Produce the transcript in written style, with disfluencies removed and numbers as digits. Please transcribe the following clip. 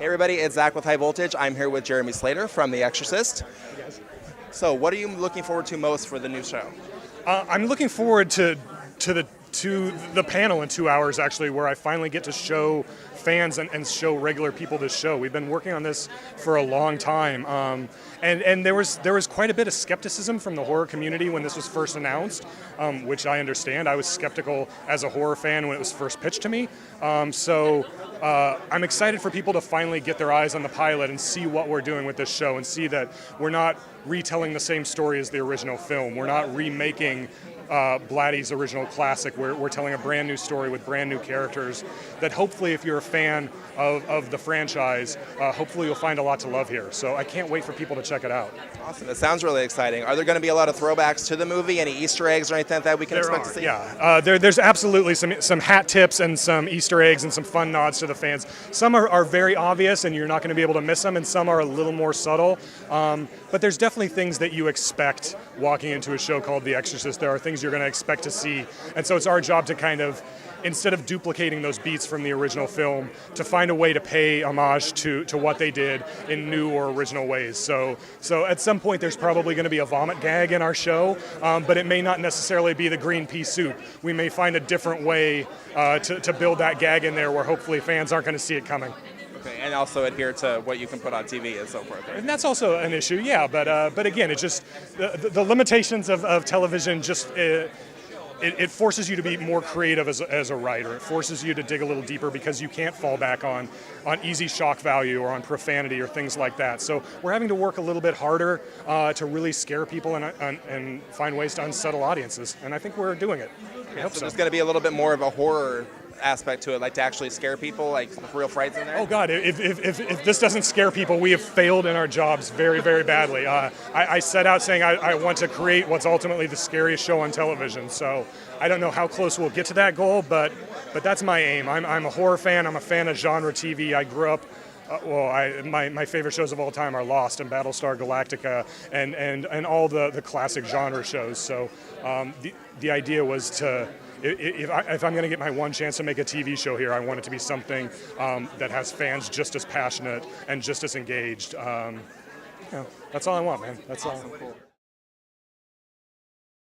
Hey everybody, it's Zach with High Voltage. I'm here with Jeremy Slater from The Exorcist. So what are you looking forward to most for the new show? I'm looking forward to the panel in 2 hours, actually, where I finally get to show fans and show regular people this show. We've been working on this for a long time, and there was quite a bit of skepticism from the horror community when this was first announced, which I understand. I was skeptical as a horror fan when it was first pitched to me. So I'm excited for people to finally get their eyes on the pilot and see what we're doing with this show and see that we're not retelling the same story as the original film. We're not remaking Blatty's original classic. We're telling a brand new story with brand new characters that hopefully, if you're a fan of the franchise, hopefully you'll find a lot to love here. So I can't wait for people to check it out. Awesome. It sounds really exciting. Are there going to be a lot of throwbacks to the movie? Any Easter eggs or anything that we can expect to see? Yeah. There's absolutely some hat tips and some Easter eggs and some fun nods to the fans. Some are very obvious and you're not going to be able to miss them, and some are a little more subtle. But there's definitely things that you expect walking into a show called The Exorcist. There are things you're going to expect to see. And so it's our job to kind of, instead of duplicating those beats from the original film, to find a way to pay homage to what they did in new or original ways. So at some point there's probably going to be a vomit gag in our show, but it may not necessarily be the green pea soup. We may find a different way to build that gag in there where hopefully fans aren't going to see it coming. Okay, and also adhere to what you can put on TV and so forth. Right? And that's also an issue, yeah. But again, it's just the limitations of television. Just it forces you to be more creative as a writer. It forces you to dig a little deeper because you can't fall back on easy shock value or on profanity or things like that. So we're having to work a little bit harder to really scare people and find ways to unsettle audiences. And I think we're doing it. I hope so. There's going to be a little bit more of a horror aspect to it, like to actually scare people, like real frights in there? Oh God, if this doesn't scare people, we have failed in our jobs very, very badly. I set out saying I want to create what's ultimately the scariest show on television, so I don't know how close we'll get to that goal, but that's my aim. I'm a horror fan, I'm a fan of genre TV. I grew up, my favorite shows of all time are Lost and Battlestar Galactica and all the classic genre shows, so the idea was to, if I'm going to get my one chance to make a TV show here, I want it to be something that has fans just as passionate and just as engaged. That's all I want, man. That's all. Cool.